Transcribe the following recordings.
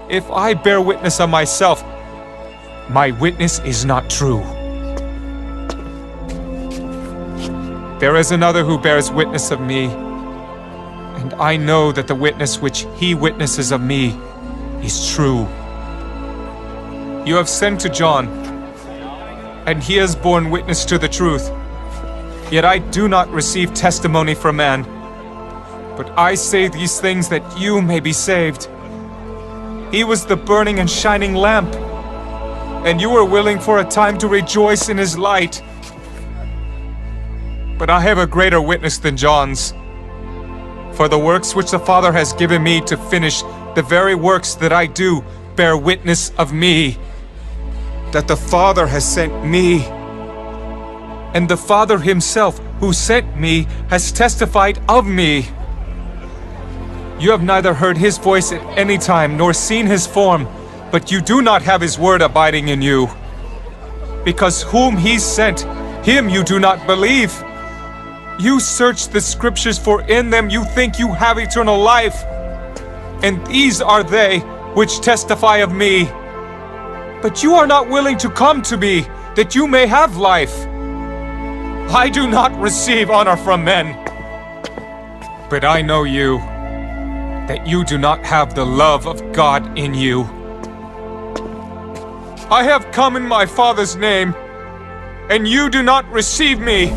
If I bear witness of myself, my witness is not true. There is another who bears witness of me, and I know that the witness which he witnesses of me is true. You have sent to John, and he has borne witness to the truth. Yet I do not receive testimony from man, but I say these things that you may be saved. He was the burning and shining lamp, and you were willing for a time to rejoice in his light. But I have a greater witness than John's. For the works which the Father has given me to finish, the very works that I do, bear witness of me, that the Father has sent me. And the Father himself, who sent me, has testified of me. You have neither heard his voice at any time, nor seen his form, but you do not have his word abiding in you. Because whom he sent, him you do not believe. You search the scriptures, for in them you think you have eternal life. And these are they which testify of me. But you are not willing to come to me, that you may have life. I do not receive honor from men. But I know you, that you do not have the love of God in you. I have come in my Father's name, and you do not receive me.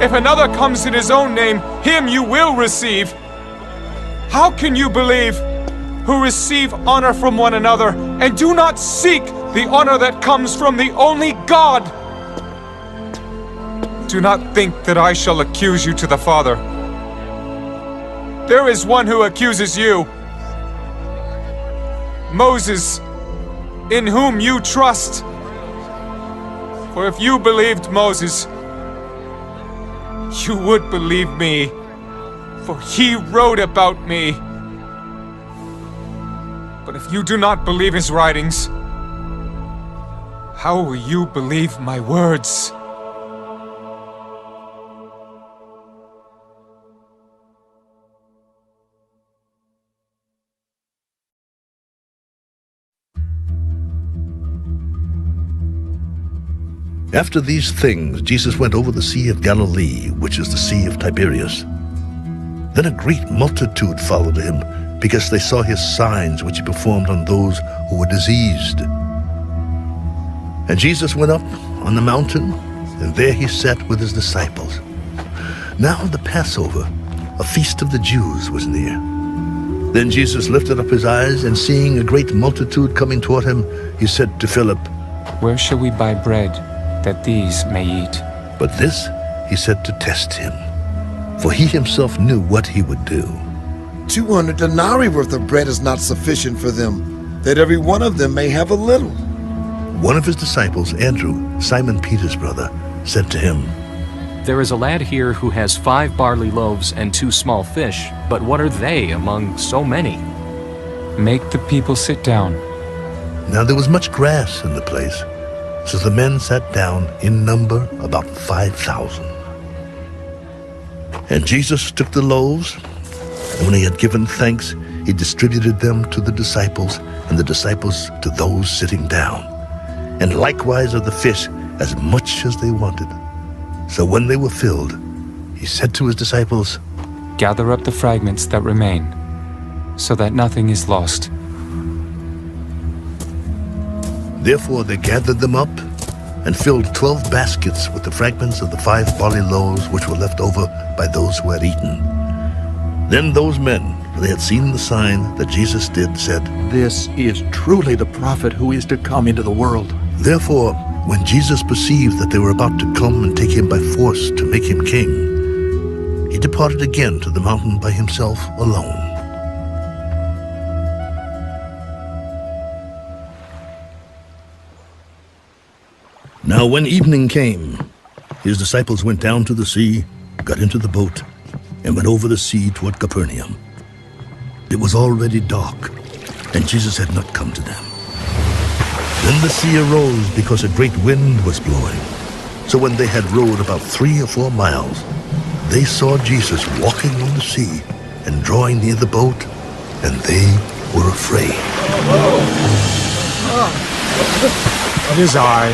If another comes in his own name, him you will receive. How can you believe, who receive honor from one another, and do not seek the honor that comes from the only God? Do not think that I shall accuse you to the Father. There is one who accuses you, Moses, in whom you trust. For if you believed Moses, you would believe me, for he wrote about me. But if you do not believe his writings, how will you believe my words? After these things, Jesus went over the Sea of Galilee, which is the Sea of Tiberias. Then a great multitude followed him, because they saw his signs which he performed on those who were diseased. And Jesus went up on the mountain, and there he sat with his disciples. Now the Passover, a feast of the Jews, was near. Then Jesus lifted up his eyes, and seeing a great multitude coming toward him, he said to Philip, Where shall we buy bread, that these may eat? But this he said to test him, for he himself knew what he would do. 200 denarii worth of bread is not sufficient for them, that every one of them may have a little. One of his disciples, Andrew, Simon Peter's brother, said to him, There is a lad here who has 5 barley loaves and 2 small fish, but what are they among so many? Make the people sit down. Now there was much grass in the place, so the men sat down in number about 5,000. And Jesus took the loaves, and when he had given thanks, he distributed them to the disciples, and the disciples to those sitting down, and likewise of the fish as much as they wanted. So when they were filled, he said to his disciples, Gather up the fragments that remain, so that nothing is lost. Therefore they gathered them up and filled 12 baskets with the fragments of the 5 barley loaves which were left over by those who had eaten. Then those men, when they had seen the sign that Jesus did, said, This is truly the prophet who is to come into the world. Therefore, when Jesus perceived that they were about to come and take him by force to make him king, he departed again to the mountain by himself alone. Now when evening came, his disciples went down to the sea, got into the boat, and went over the sea toward Capernaum. It was already dark, and Jesus had not come to them. Then the sea arose because a great wind was blowing. So when they had rowed about 3 or 4 miles, they saw Jesus walking on the sea and drawing near the boat, and they were afraid. It is I.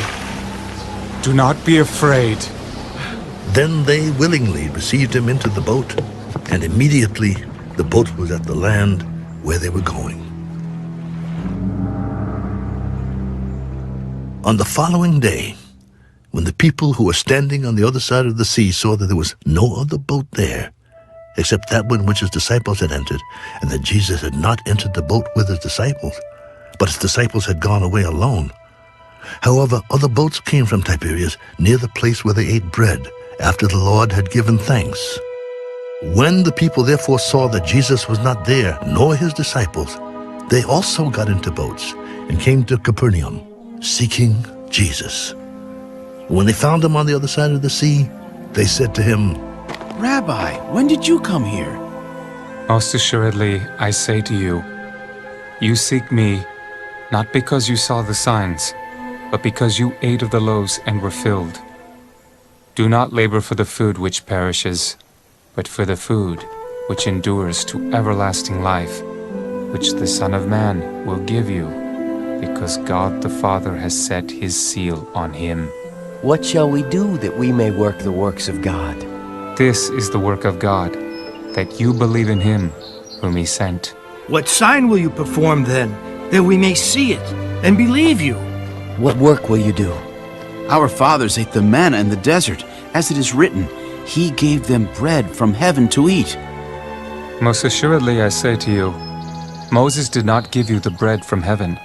Do not be afraid. Then they willingly received him into the boat, and immediately the boat was at the land where they were going. On the following day, when the people who were standing on the other side of the sea saw that there was no other boat there, except that one which his disciples had entered, and that Jesus had not entered the boat with his disciples, but his disciples had gone away alone. However, other boats came from Tiberias near the place where they ate bread, after the Lord had given thanks. When the people therefore saw that Jesus was not there, nor his disciples, they also got into boats and came to Capernaum, seeking Jesus. When they found him on the other side of the sea, they said to him, Rabbi, when did you come here? Most assuredly, I say to you, you seek me, not because you saw the signs, but because you ate of the loaves and were filled. Do not labor for the food which perishes, but for the food which endures to everlasting life, which the Son of Man will give you, because God the Father has set his seal on him. What shall we do that we may work the works of God? This is the work of God, that you believe in him whom he sent. What sign will you perform then, that we may see it and believe you? What work will you do? Our fathers ate the manna in the desert, as it is written, He gave them bread from heaven to eat. Most assuredly I say to you, Moses did not give you the bread from heaven,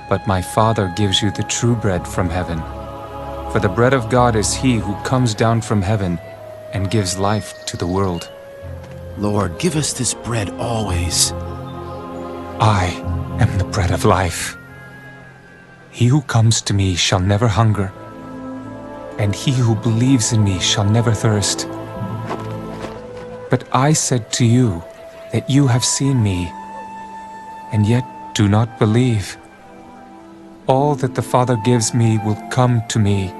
but my Father gives you the true bread from heaven. For the bread of God is he who comes down from heaven and gives life to the world. Lord, give us this bread always. I am the bread of life. He who comes to me shall never hunger, and he who believes in me shall never thirst. But I said to you that you have seen me, and yet do not believe. All that the Father gives me will come to me,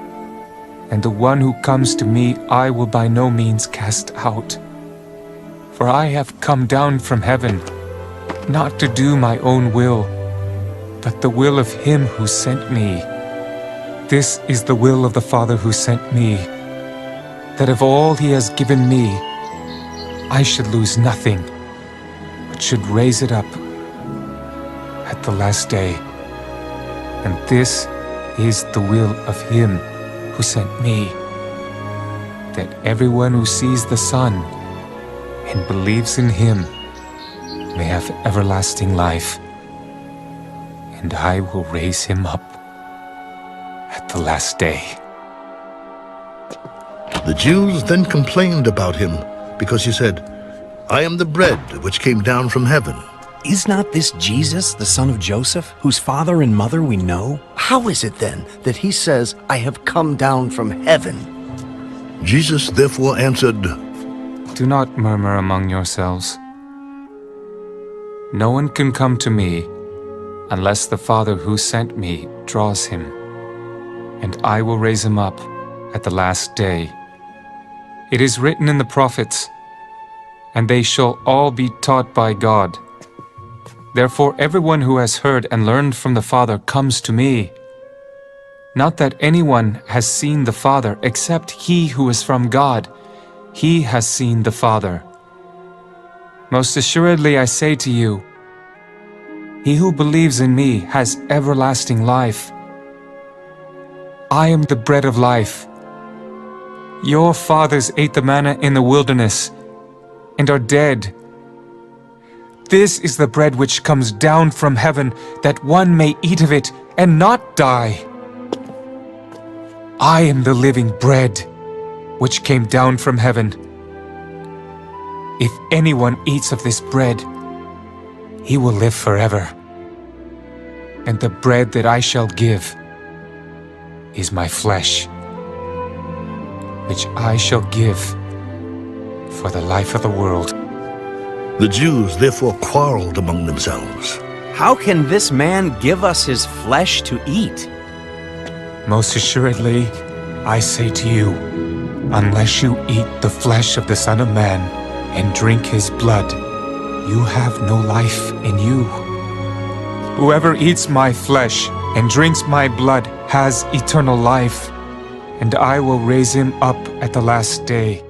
and the one who comes to me I will by no means cast out. For I have come down from heaven, not to do my own will, but the will of him who sent me. This is the will of the Father who sent me, that of all he has given me, I should lose nothing, but should raise it up at the last day. And this is the will of him who sent me, that everyone who sees the Son and believes in him may have everlasting life, and I will raise him up at the last day. The Jews then complained about him, because he said, I am the bread which came down from heaven. Is not this Jesus, the son of Joseph, whose father and mother we know? How is it then that he says, I have come down from heaven? Jesus therefore answered, Do not murmur among yourselves. No one can come to me unless the Father who sent me draws him, and I will raise him up at the last day. It is written in the prophets, and they shall all be taught by God. Therefore everyone who has heard and learned from the Father comes to me. Not that anyone has seen the Father except he who is from God. He has seen the Father. Most assuredly I say to you, he who believes in me has everlasting life. I am the bread of life. Your fathers ate the manna in the wilderness and are dead. This is the bread which comes down from heaven, that one may eat of it and not die. I am the living bread which came down from heaven. If anyone eats of this bread, he will live forever. And the bread that I shall give is my flesh, which I shall give for the life of the world. The Jews therefore quarreled among themselves. How can this man give us his flesh to eat? Most assuredly, I say to you, unless you eat the flesh of the Son of Man and drink his blood, you have no life in you. Whoever eats my flesh and drinks my blood has eternal life, and I will raise him up at the last day.